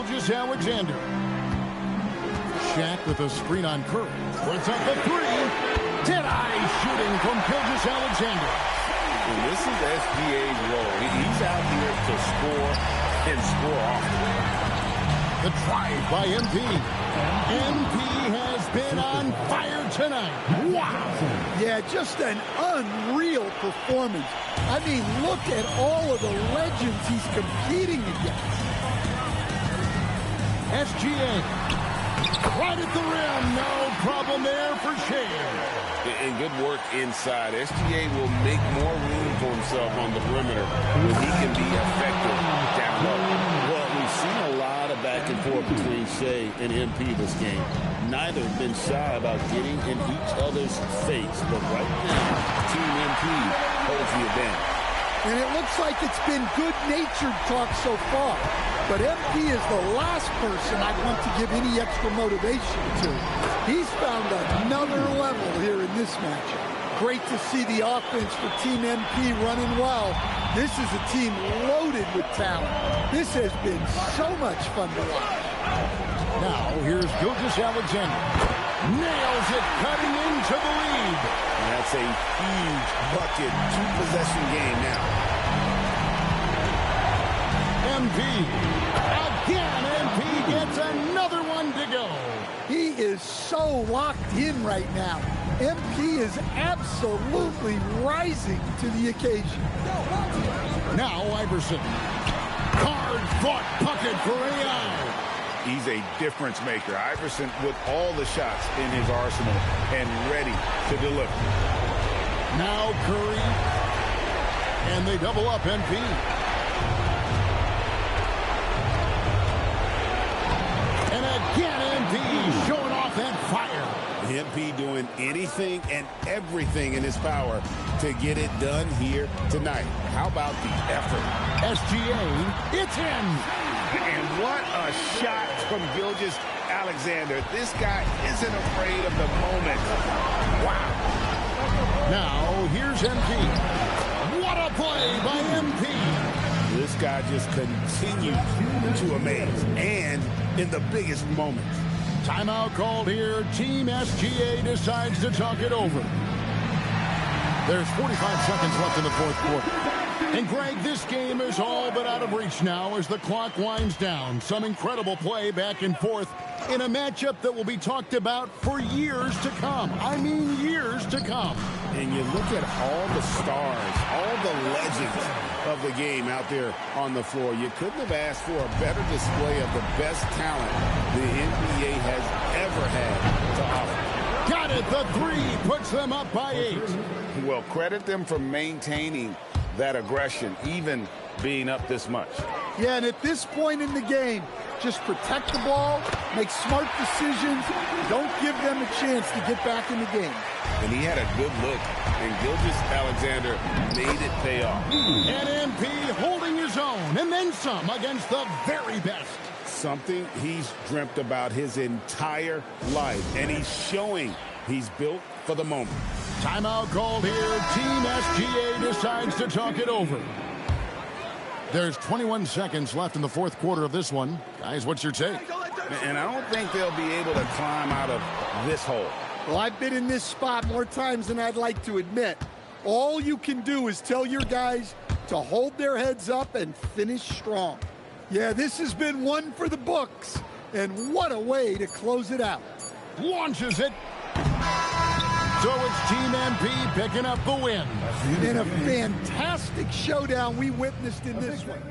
Gilgeous-Alexander. Shaq with a screen on Curry. Puts up a three. Dead-eye shooting from Gilgeous-Alexander. And this is SGA's role. He's out here to score and score often. The drive by MP. MP has been on fire tonight. Wow. Yeah, just an unreal performance. I mean, look at all of the legends he's competing against. SGA. Right at the rim. No problem there for Shea. And good work inside. SGA will make more room for himself on the perimeter when he can be effective down low. Well, we've seen a lot of back and forth between Shea and MP this game. Neither have been shy about getting in each other's face. But right now, Team MP holds the advantage. And it looks like it's been good-natured talk so far. But MP is the last person I want to give any extra motivation to. He's found another level here in this matchup. Great to see the offense for Team MP running well. This is a team loaded with talent. This has been so much fun to watch. Now, here's Gilgeous-Alexander. Nails it, cutting into the lead. And that's a huge bucket, two-possession game now. MP. Again, MP gets another one to go. He is so locked in right now. MP is absolutely rising to the occasion. Now Iverson. Hard-fought bucket for AI. He's a difference maker. Iverson with all the shots in his arsenal and ready to deliver. Now Curry. And they double up MP. And again, MP showing off that fire. MP doing anything and everything in his power to get it done here tonight. How about the effort? SGA, it's in. And what a shot from Gilgeous-Alexander. This guy isn't afraid of the moment. Wow. Now, here's MP. What a play by MP. This guy just continues to amaze, and in the biggest moments. Timeout called here. Team SGA decides to talk it over. There's 45 seconds left in the fourth quarter. And, Greg, this game is all but out of reach now as the clock winds down. Some incredible play back and forth in a matchup that will be talked about for years to come. I mean years to come. And you look at all the stars, all the legends of the game out there on the floor. You couldn't have asked for a better display of the best talent the NBA has ever had to offer. Got it. The three puts them up by 8. Well, credit them for maintaining that aggression, even being up this much. Yeah, and at this point in the game, just protect the ball, make smart decisions, don't give them a chance to get back in the game. And he had a good look, and Gilgeous-Alexander made it pay off. And MP holding his own, and then some against the very best. Something he's dreamt about his entire life, and he's showing he's built for the moment. Timeout called here. Team SGA decides to talk it over. There's 21 seconds left in the fourth quarter of this one. Guys, what's your take? And I don't think they'll be able to climb out of this hole. Well, I've been in this spot more times than I'd like to admit. All you can do is tell your guys to hold their heads up and finish strong. Yeah, this has been one for the books, and what a way to close it out. Launches it. So it's Team MP picking up the win. And a fantastic showdown we witnessed in this one.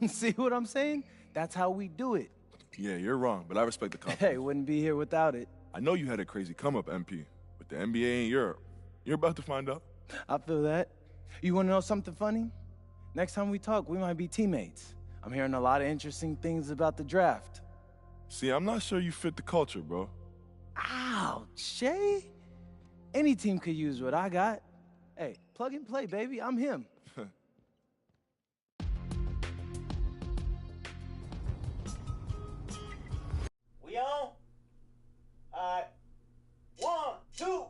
See what I'm saying? That's how we do it. Yeah, you're wrong, but I respect the confidence. Hey, wouldn't be here without it. I know you had a crazy come-up, MP, with the NBA in Europe. You're about to find out. I feel that. You want to know something funny? Next time we talk, we might be teammates. I'm hearing a lot of interesting things about the draft. See, I'm not sure you fit the culture, bro. Ouch, Shay. Any team could use what I got. Hey, plug and play, baby. I'm him. We on? All right. 1, 2.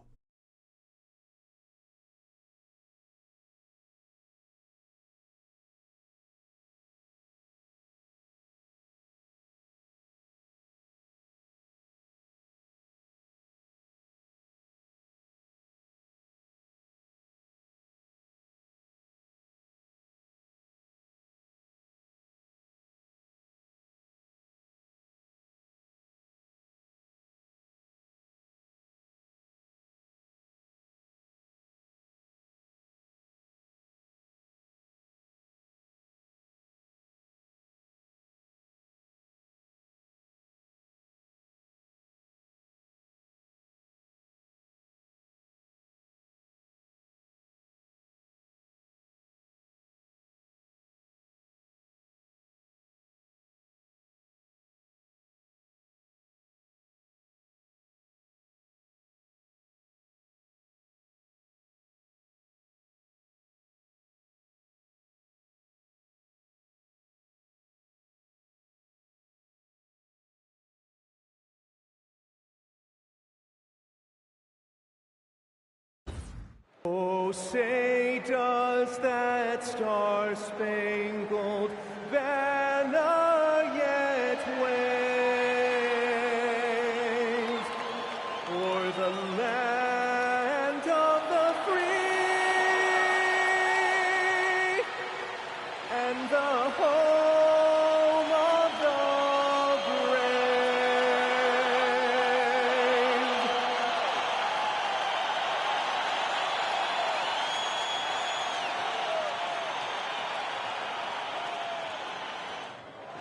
Oh, say does that star-spangled banner yet wave o'er the land of the free and the home of the brave?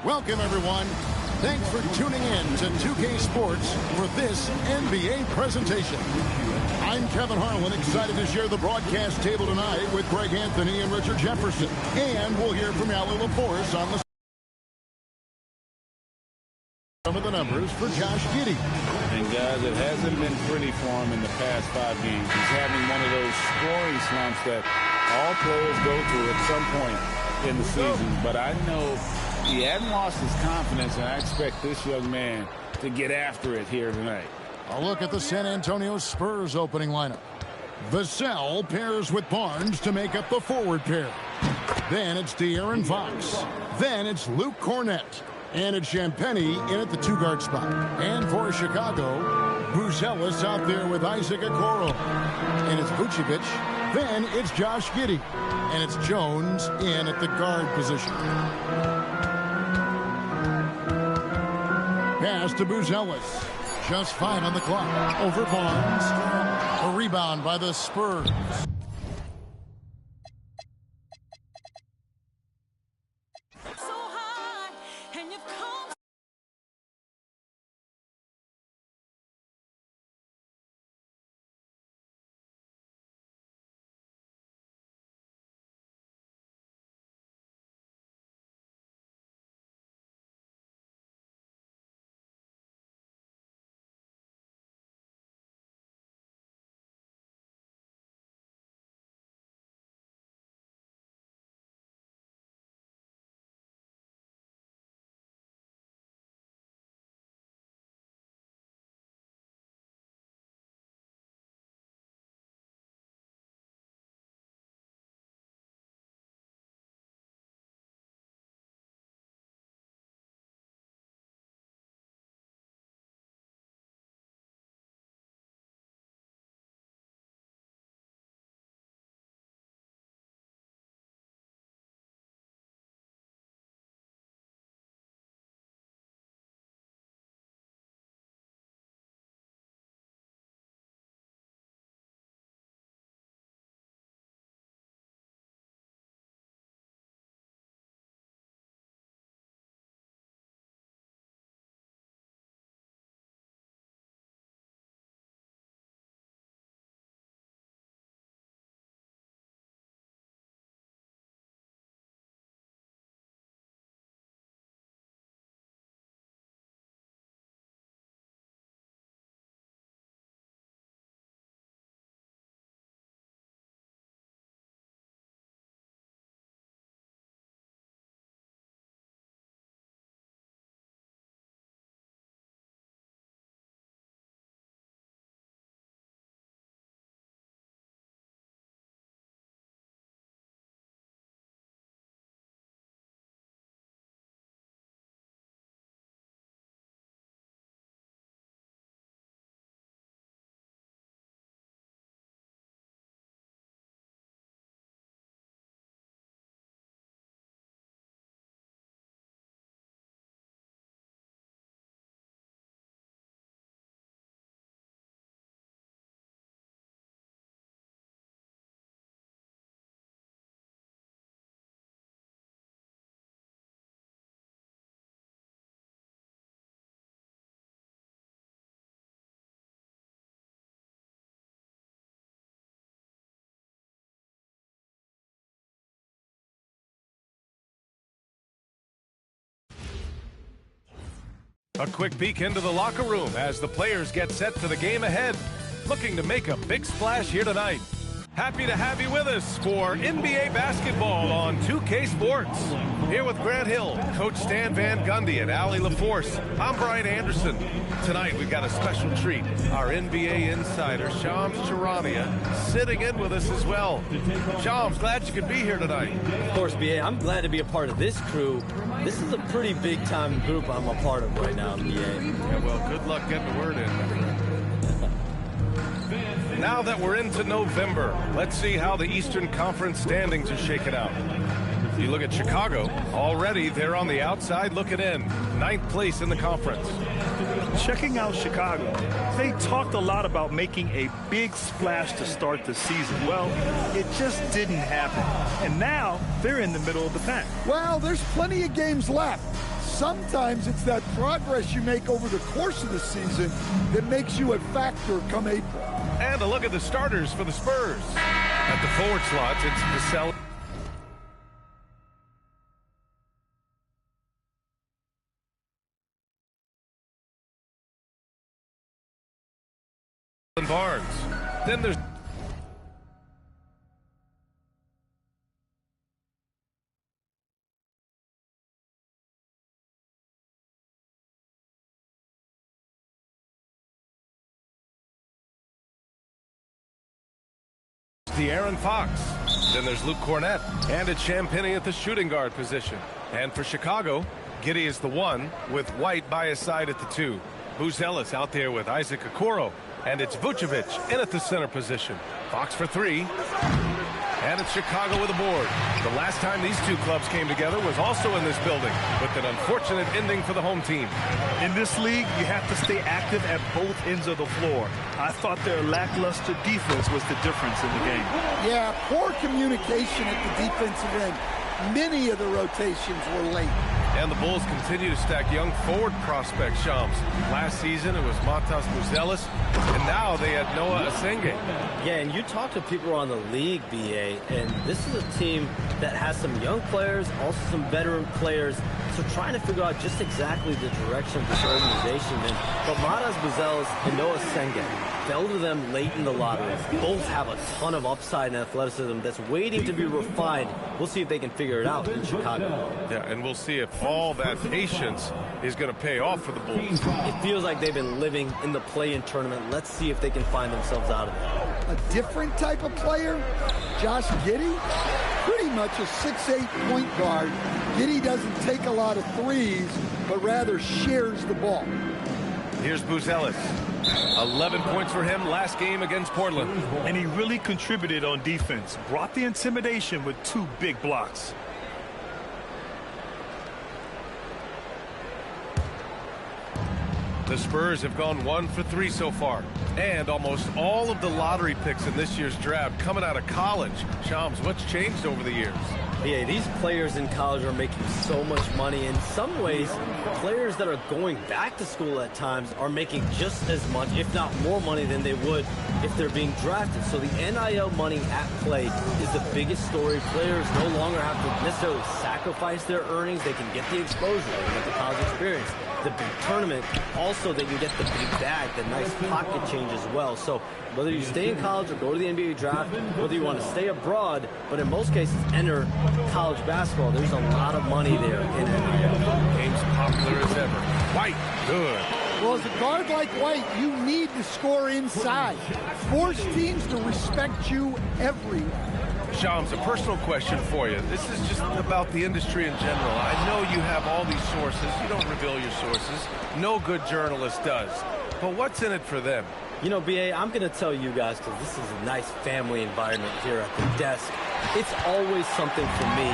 Welcome, everyone. Thanks for tuning in to 2K Sports for this NBA presentation. I'm Kevin Harlan, excited to share the broadcast table tonight with Greg Anthony and Richard Jefferson. And we'll hear from Allie LaForce on some of the numbers for Josh Giddey. And guys, it hasn't been pretty for him in the past 5 games. He's having one of those scoring slumps that all players go through at some point in the season. But I know he hadn't lost his confidence, and I expect this young man to get after it here tonight. A look at the San Antonio Spurs opening lineup. Vassell pairs with Barnes to make up the forward pair. Then it's De'Aaron Fox. Then it's Luke Cornett. And it's Champagnie in at the 2-guard spot. And for Chicago, Buzelis out there with Isaac Okoro. And it's Vucevic. Then it's Josh Giddey. And it's Jones in at the guard position. Pass to Buzelis. Just 5 on the clock. Over Barnes. A rebound by the Spurs. A quick peek into the locker room as the players get set for the game ahead. Looking to make a big splash here tonight. Happy to have you with us for NBA basketball on 2K Sports. Here with Grant Hill, Coach Stan Van Gundy, and Allie LaForce. I'm Brian Anderson. Tonight we've got a special treat. Our NBA insider, Shams Charania, sitting in with us as well. Shams, glad you could be here tonight. Of course, BA. I'm glad to be a part of this crew. This is a pretty big-time group I'm a part of right now, BA. Yeah, well, good luck getting the word in. Now that we're into November, let's see how the Eastern Conference standings are shaking out. You look at Chicago, already they're on the outside looking in, 9th place in the conference. Checking out Chicago, they talked a lot about making a big splash to start the season. Well, it just didn't happen. And now they're in the middle of the pack. Well, there's plenty of games left. Sometimes it's that progress you make over the course of the season that makes you a factor come April. And a look at the starters for the Spurs. At the forward slots, it's Vassell and Barnes. Then there's De'Aaron Fox. Then there's Luke Cornett. And it's Champagnie at the shooting guard position. And for Chicago, Giddey is the 1 with White by his side at the 2. Buzelis out there with Isaac Okoro. And it's Vucevic in at the center position. Fox for 3. And it's Chicago with a board. The last time these two clubs came together was also in this building, with an unfortunate ending for the home team. In this league, you have to stay active at both ends of the floor. I thought their lackluster defense was the difference in the game. Yeah, poor communication at the defensive end. Many of the rotations were late. And the Bulls continue to stack young forward prospects, Shams. Last season, it was Matas Buzelis, and now they had Noah Asenge. Yeah, and you talk to people around the league, BA, and this is a team that has some young players, also some veteran players, so trying to figure out just exactly the direction of this organization. But Matas Buzelis and Noah Asenge fell to them late in the lottery. Both have a ton of upside and athleticism that's waiting to be refined. We'll see if they can figure it out in Chicago. Yeah, and we'll see if all that patience is going to pay off for the Bulls. It feels like they've been living in the play-in tournament. Let's see if they can find themselves out of it. A different type of player, Josh Giddey, pretty much a 6'8" point guard. Giddey doesn't take a lot of threes, but rather shares the ball. Here's Buzelis. 11 points for him last game against Portland. And he really contributed on defense. Brought the intimidation with 2 big blocks. The Spurs have gone 1 for 3 so far. And almost all of the lottery picks in this year's draft coming out of college. Shams, what's changed over the years? Yeah, these players in college are making so much money. In some ways, players that are going back to school at times are making just as much, if not more money than they would if they're being drafted. So the NIL money at play is the biggest story. Players no longer have to necessarily sacrifice their earnings. They can get the exposure, they can get the college experience, the big tournament. Also, they can get the big bag, the nice pocket change as well. So whether you stay in college or go to the NBA draft, whether you want to stay abroad, but in most cases enter college basketball, there's a lot of money there in NIL. Game's popular as ever. White, good. Well, as a guard like White, you need to score inside. Force teams to respect you everywhere. Shams, a personal question for you. This is just about the industry in general. I know you have all these sources. You don't reveal your sources. No good journalist does. But what's in it for them? You know, BA, I'm going to tell you guys, because this is a nice family environment here at the desk. It's always something for me,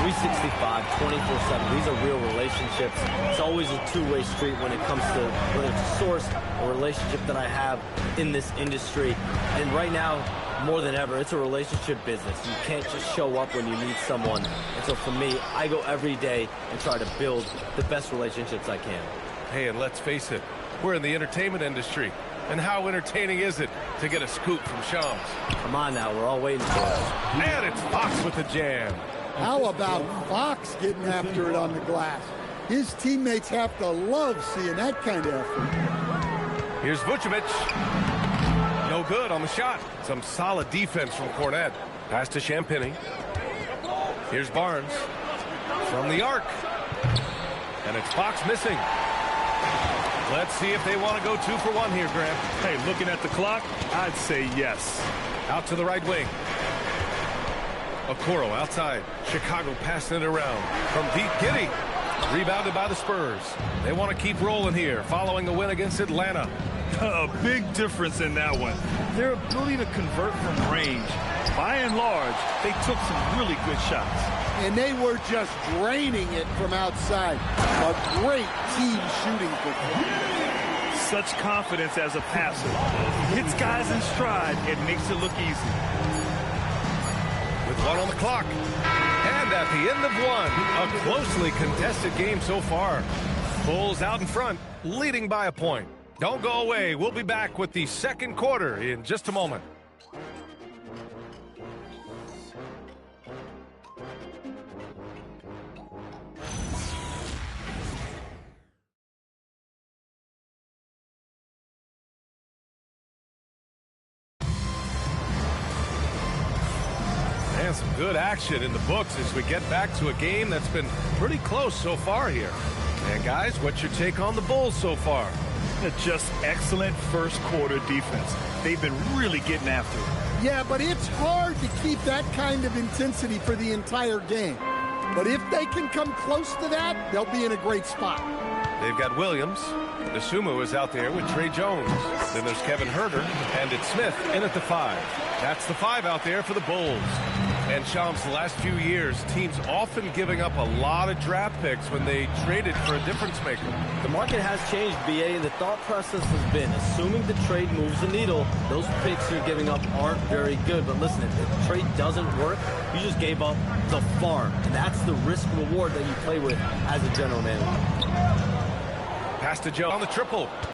365, 24/7. These are real relationships. It's always a two-way street when it comes to whether it's a source or relationship that I have in this industry. And right now, more than ever, it's a relationship business. You can't just show up when you need someone. And so for me, I go every day and try to build the best relationships I can. Hey, and let's face it, we're in the entertainment industry. And how entertaining is it to get a scoop from Shams? Come on now, we're all waiting for it. And it's Fox with the jam. How about Fox getting after it on the glass? His teammates have to love seeing that kind of effort. Here's Vucevic. No good on the shot. Some solid defense from Cornette. Pass to Champagnie. Here's Barnes from the arc. And it's Fox missing. Let's see if they want to go 2 for 1 here, Grant. Hey, looking at the clock, I'd say yes. Out to the right wing. Okoro outside. Chicago passing it around. From deep, Giddey. Rebounded by the Spurs. They want to keep rolling here following the win against Atlanta. A big difference in that one. Their ability to convert from range. By and large, they took some really good shots. And they were just draining it from outside. A great team shooting performance. Such confidence as a passer. Hits guys in stride and makes it look easy. With 1 on the clock. And at the end of 1, a closely contested game so far. Bulls out in front, leading by a point. Don't go away. We'll be back with the second quarter in just a moment. And some good action in the books as we get back to a game that's been pretty close so far here. And guys, what's your take on the Bulls so far? Just excellent first quarter defense. They've been really getting after it. Yeah, but it's hard to keep that kind of intensity for the entire game. But if they can come close to that, they'll be in a great spot. They've got Williams. Nasumu is out there with Trey Jones. Then there's Kevin Huerter, and it's Smith in at the 5. That's the 5 out there for the Bulls. And Shams, the last few years, teams often giving up a lot of draft picks when they traded for a difference maker. The market has changed, BA, and the thought process has been, assuming the trade moves the needle, those picks you're giving up aren't very good. But listen, if the trade doesn't work, you just gave up the farm. And that's the risk reward that you play with as a general manager. Pass to Joe on the triple.